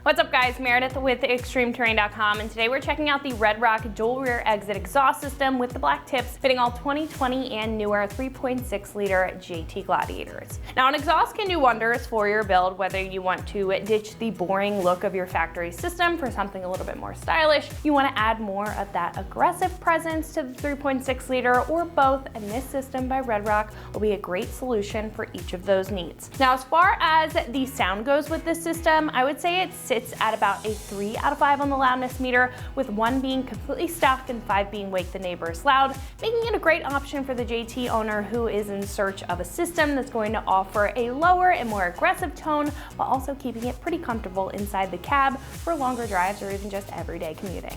What's up guys, Meredith with ExtremeTerrain.com, and today we're checking out the RedRock Dual Rear Exit Exhaust System with the black tips fitting all 2020 and newer 3.6 liter JT Gladiators. Now an exhaust can do wonders for your build, whether you want to ditch the boring look of your factory system for something a little bit more stylish, you want to add more of that aggressive presence to the 3.6 liter, or both, and this system by RedRock will be a great solution for each of those needs. Now as far as the sound goes with this system, I would say it sits at about a 3 out of 5 on the loudness meter, with 1 being completely stuck and 5 being wake the neighbors loud, making it a great option for the JT owner who is in search of a system that's going to offer a lower and more aggressive tone while also keeping it pretty comfortable inside the cab for longer drives or even just everyday commuting.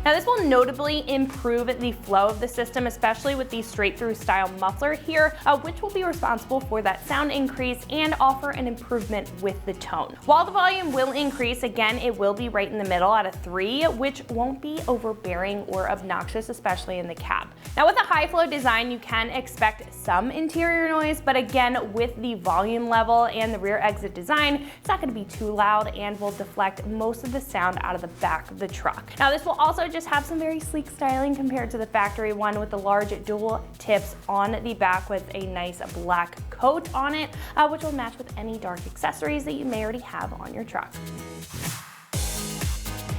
Now this will notably improve the flow of the system, especially with the straight through style muffler here, which will be responsible for that sound increase and offer an improvement with the tone. While the volume will increase, again, it will be right in the middle at a 3, which won't be overbearing or obnoxious, especially in the cab. Now with a high flow design, you can expect some interior noise, but again, with the volume level and the rear exit design, it's not going to be too loud and will deflect most of the sound out of the back of the truck. Now this will also just have some very sleek styling compared to the factory one, with the large dual tips on the back with a nice black coat on it, which will match with any dark accessories that you may already have on your truck.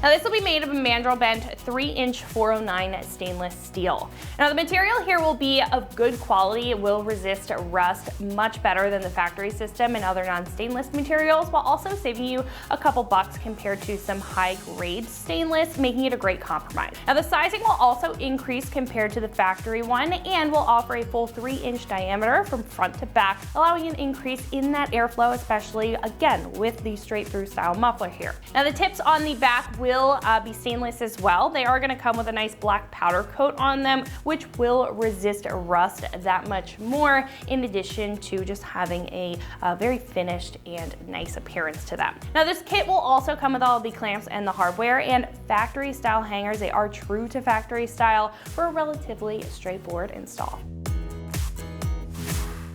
Now this will be made of a mandrel bent 3-inch 409 stainless steel. Now the material here will be of good quality. It will resist rust much better than the factory system and other non-stainless materials, while also saving you a couple bucks compared to some high-grade stainless, making it a great compromise. Now the sizing will also increase compared to the factory one and will offer a full 3-inch diameter from front to back, allowing an increase in that airflow, especially again with the straight-through style muffler here. Now the tips on the back will be stainless as well. They are going to come with a nice black powder coat on them, which will resist rust that much more, in addition to just having a very finished and nice appearance to them. Now this kit will also come with all of the clamps and the hardware and factory style hangers. They are true to factory style for a relatively straightforward install.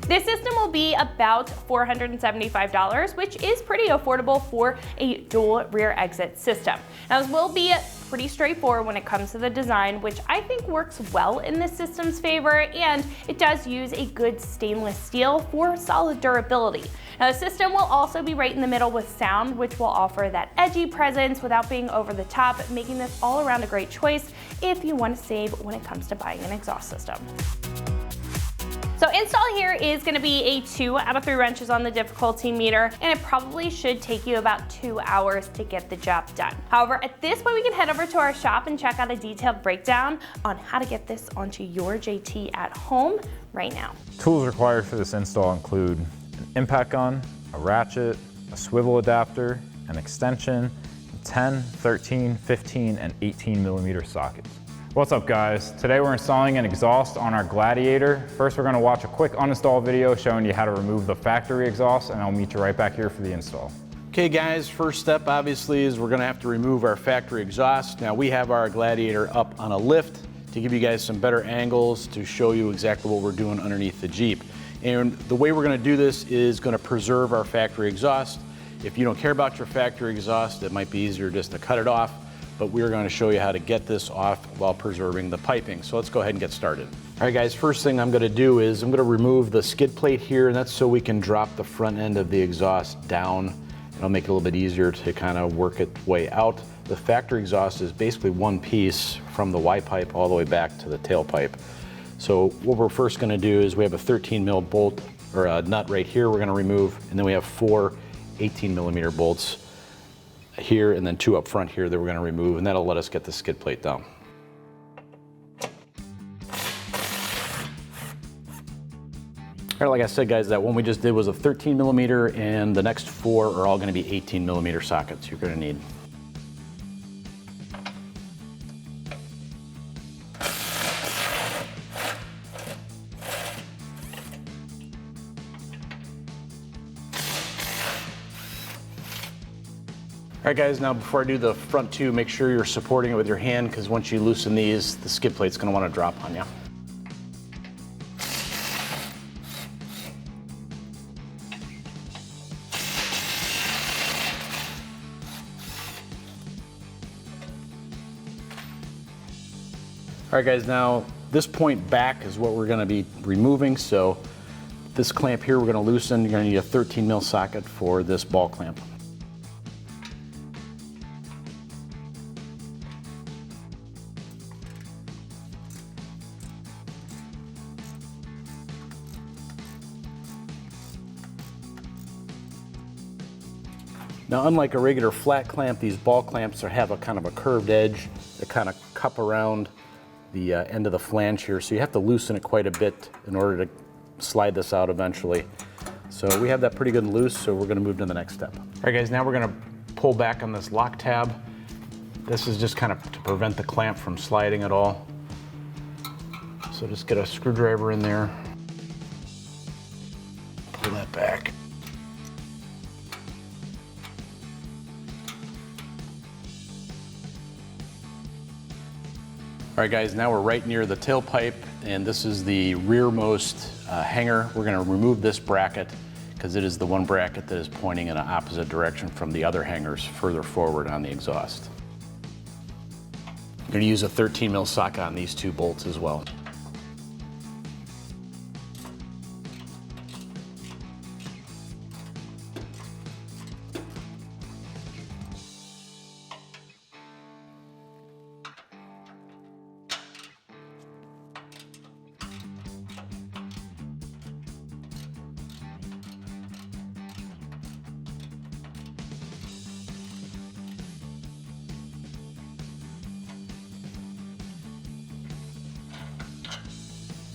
This system will be about $475, which is pretty affordable for a dual rear exit system. Now this will be pretty straightforward when it comes to the design, which I think works well in this system's favor, and it does use a good stainless steel for solid durability. Now the system will also be right in the middle with sound, which will offer that edgy presence without being over the top, making this all around a great choice if you want to save when it comes to buying an exhaust system. So install here is going to be a 2 out of 3 wrenches on the difficulty meter, and it probably should take you about 2 hours to get the job done. However, at this point we can head over to our shop and check out a detailed breakdown on how to get this onto your JT at home right now. Tools required for this install include an impact gun, a ratchet, a swivel adapter, an extension, 10, 13, 15, and 18 millimeter sockets. What's up guys? Today we're installing an exhaust on our Gladiator. First we're going to watch a quick uninstall video showing you how to remove the factory exhaust, and I'll meet you right back here for the install. Okay guys, first step obviously is we're going to have to remove our factory exhaust. Now we have our Gladiator up on a lift to give you guys some better angles to show you exactly what we're doing underneath the Jeep. And the way we're going to do this is going to preserve our factory exhaust. If you don't care about your factory exhaust, it might be easier just to cut it off, but we're going to show you how to get this off while preserving the piping. So let's go ahead and get started. All right guys, first thing I'm going to do is I'm going to remove the skid plate here, and that's so we can drop the front end of the exhaust down. It'll make it a little bit easier to kind of work its way out. The factory exhaust is basically one piece from the Y pipe all the way back to the tailpipe. So what we're first going to do is we have a 13 mil bolt or a nut right here we're going to remove, and then we have 4 18 millimeter bolts here and then 2 up front here that we're going to remove, and that'll let us get the skid plate down. All right, like I said, guys, that one we just did was a 13 millimeter, and the next 4 are all gonna be 18 millimeter sockets you're gonna need. All right, guys, now before I do the front 2, make sure you're supporting it with your hand, because once you loosen these, the skid plate's gonna wanna drop on you. All right, guys, now this point back is what we're gonna be removing, so this clamp here we're gonna loosen. You're gonna need a 13 mil socket for this ball clamp. Now, unlike a regular flat clamp, these ball clamps have a kind of a curved edge that kind of cup around the end of the flange here, so you have to loosen it quite a bit in order to slide this out eventually. So we have that pretty good and loose, so we're gonna move to the next step. All right, guys, now we're gonna pull back on this lock tab. This is just kind of to prevent the clamp from sliding at all. So just get a screwdriver in there, pull that back. All right, guys, now we're right near the tailpipe, and this is the rearmost hanger. We're gonna remove this bracket because it is the one bracket that is pointing in an opposite direction from the other hangers further forward on the exhaust. I'm gonna use a 13 mil socket on these 2 bolts as well.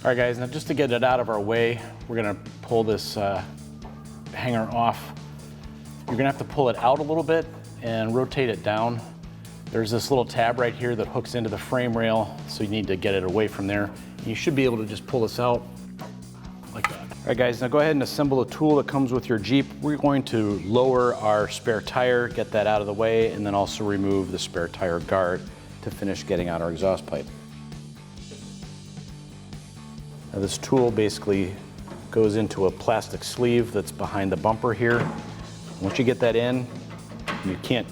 All right, guys, now just to get it out of our way, we're gonna pull this hanger off. You're gonna have to pull it out a little bit and rotate it down. There's this little tab right here that hooks into the frame rail, so you need to get it away from there. You should be able to just pull this out like that. All right, guys, now go ahead and assemble a tool that comes with your Jeep. We're going to lower our spare tire, get that out of the way, and then also remove the spare tire guard to finish getting out our exhaust pipe. Now this tool basically goes into a plastic sleeve that's behind the bumper here. Once you get that in, you can't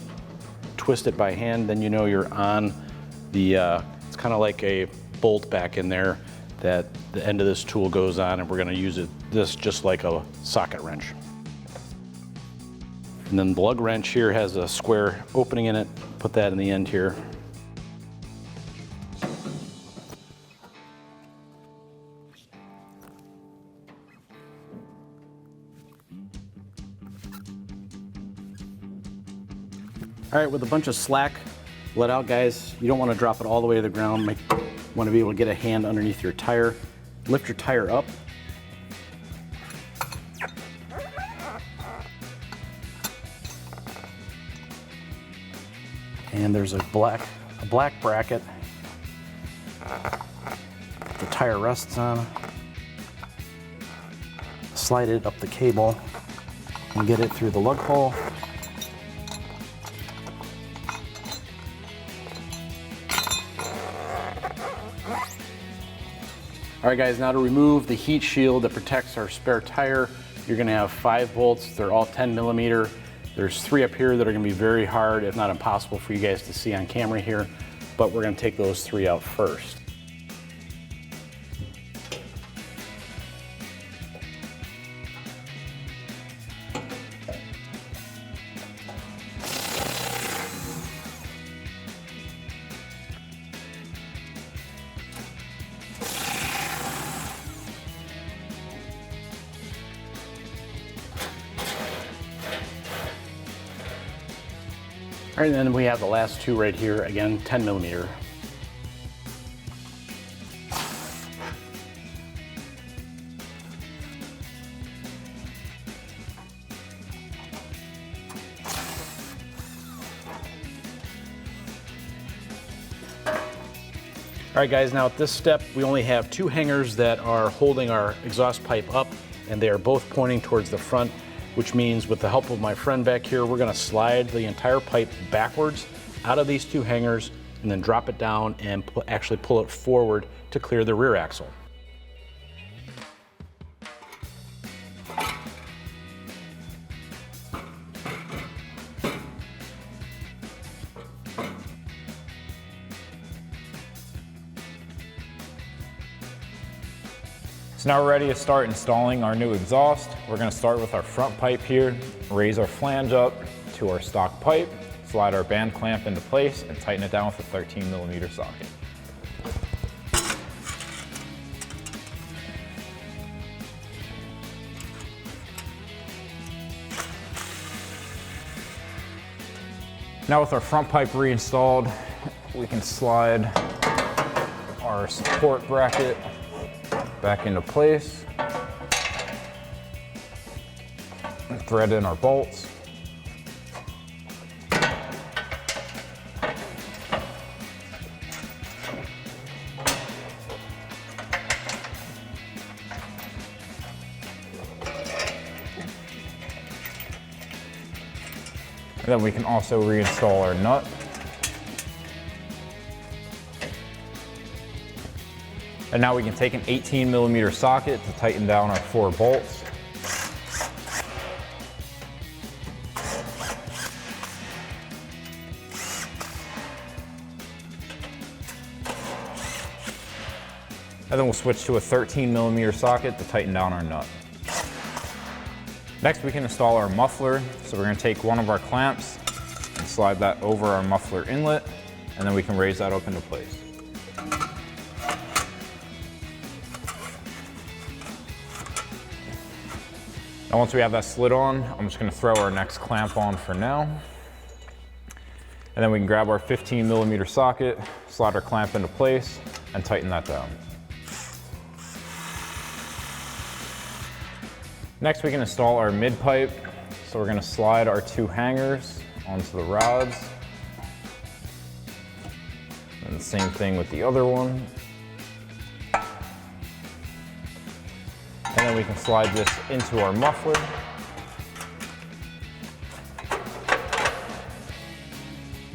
twist it by hand, then you know you're on the, it's kind of like a bolt back in there that the end of this tool goes on, and we're gonna use this just like a socket wrench. And then the lug wrench here has a square opening in it. Put that in the end here. All right, with a bunch of slack let out, guys, you don't want to drop it all the way to the ground. You want to be able to get a hand underneath your tire. Lift your tire up. And there's a black bracket the tire rests on. Slide it up the cable and get it through the lug hole. All right, guys, now to remove the heat shield that protects our spare tire, you're gonna have 5 bolts. They're all 10 millimeter. There's 3 up here that are gonna be very hard, if not impossible for you guys to see on camera here, but we're gonna take those 3 out first. All right, and then we have the last 2 right here, again, 10 millimeter. All right guys, now at this step, we only have 2 hangers that are holding our exhaust pipe up, and they are both pointing towards the front, which means with the help of my friend back here, we're gonna slide the entire pipe backwards out of these 2 hangers and then drop it down and actually pull it forward to clear the rear axle. So now we're ready to start installing our new exhaust. We're going to start with our front pipe here, raise our flange up to our stock pipe, slide our band clamp into place, and tighten it down with a 13mm socket. Now with our front pipe reinstalled, we can slide our support bracket back into place, and thread in our bolts. And then we can also reinstall our nut. And now we can take an 18mm socket to tighten down our 4 bolts. And then we'll switch to a 13mm socket to tighten down our nut. Next we can install our muffler. So we're going to take one of our clamps and slide that over our muffler inlet, and then we can raise that up into place. Now once we have that slid on, I'm just going to throw our next clamp on for now. And then we can grab our 15mm socket, slide our clamp into place, and tighten that down. Next we can install our mid pipe. So we're going to slide our 2 hangers onto the rods. And the same thing with the other one. And then we can slide this into our muffler.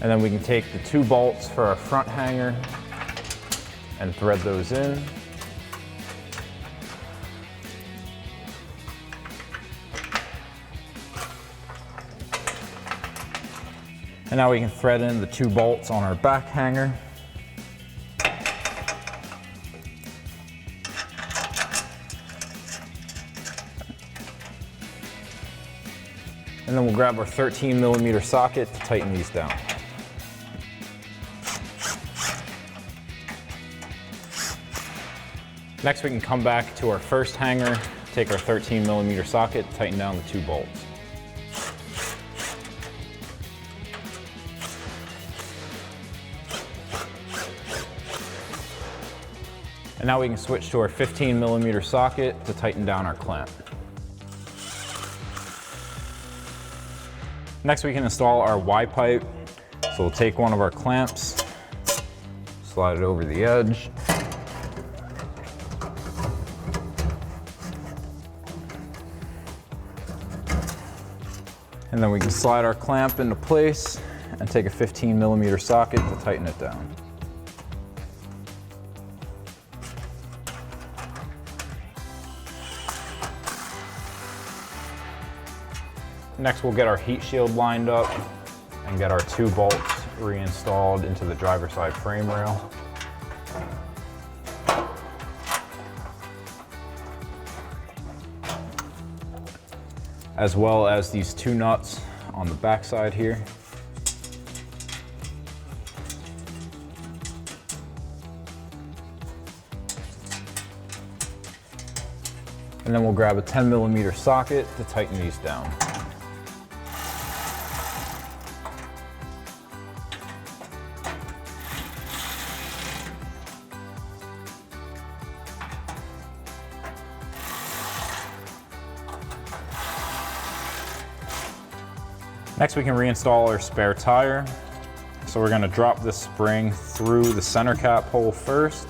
And then we can take the 2 bolts for our front hanger and thread those in. And now we can thread in the 2 bolts on our back hanger. And then we'll grab our 13mm socket to tighten these down. Next we can come back to our first hanger, take our 13mm socket, tighten down the 2 bolts. And now we can switch to our 15mm socket to tighten down our clamp. Next we can install our Y pipe. So we'll take one of our clamps, slide it over the edge. And then we can slide our clamp into place and take a 15mm socket to tighten it down. Next we'll get our heat shield lined up and get our 2 bolts reinstalled into the driver's side frame rail. As well as these 2 nuts on the back side here. And then we'll grab a 10mm socket to tighten these down. Next we can reinstall our spare tire. So we're gonna drop this spring through the center cap hole first,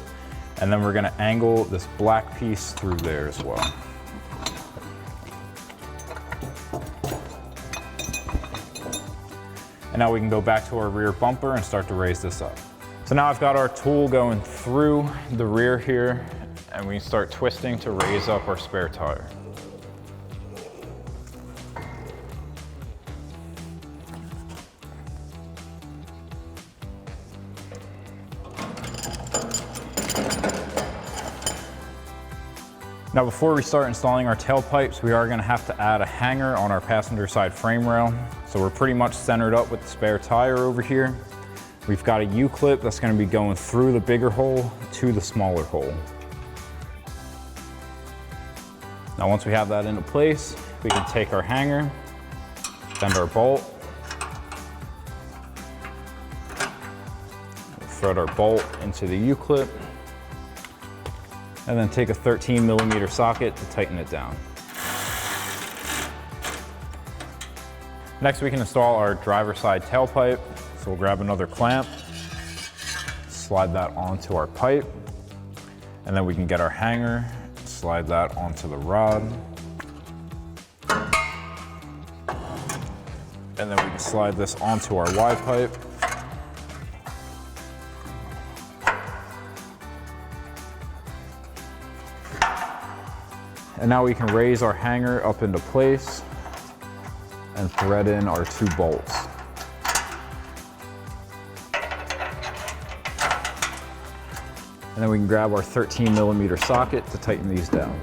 and then we're gonna angle this black piece through there as well. And now we can go back to our rear bumper and start to raise this up. So now I've got our tool going through the rear here, and we can start twisting to raise up our spare tire. Now before we start installing our tailpipes, we are going to have to add a hanger on our passenger side frame rail. So we're pretty much centered up with the spare tire over here. We've got a U-clip that's going to be going through the bigger hole to the smaller hole. Now once we have that into place, we can take our hanger, bend our bolt, thread our bolt into the U-clip, and then take a 13mm socket to tighten it down. Next we can install our driver's side tailpipe. So we'll grab another clamp, slide that onto our pipe, and then we can get our hanger, slide that onto the rod, and then we can slide this onto our Y pipe. And now we can raise our hanger up into place and thread in our 2 bolts. And then we can grab our 13mm socket to tighten these down.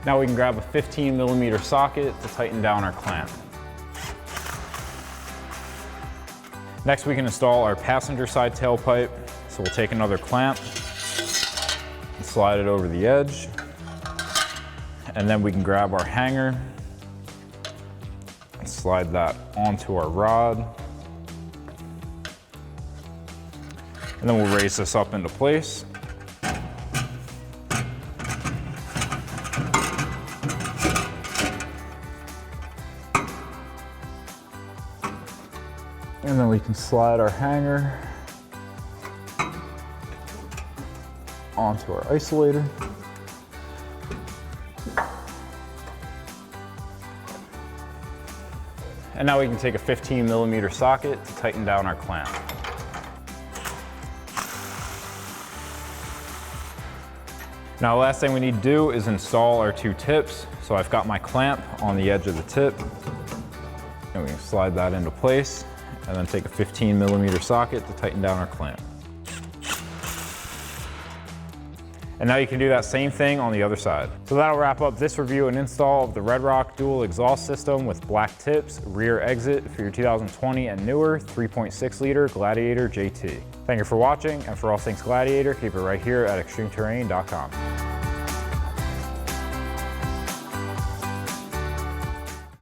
Now we can grab a 15mm socket to tighten down our clamp. Next we can install our passenger side tailpipe. So we'll take another clamp and slide it over the edge. And then we can grab our hanger and slide that onto our rod. And then we'll raise this up into place. And then we can slide our hanger onto our isolator. And now we can take a 15mm socket to tighten down our clamp. Now the last thing we need to do is install our 2 tips. So I've got my clamp on the edge of the tip, and we can slide that into place, and then take a 15mm socket to tighten down our clamp. And now you can do that same thing on the other side. So that'll wrap up this review and install of the RedRock Dual Exhaust System with black tips, rear exit for your 2020 and newer 3.6 liter Gladiator JT. Thank you for watching, and for all things Gladiator, keep it right here at ExtremeTerrain.com.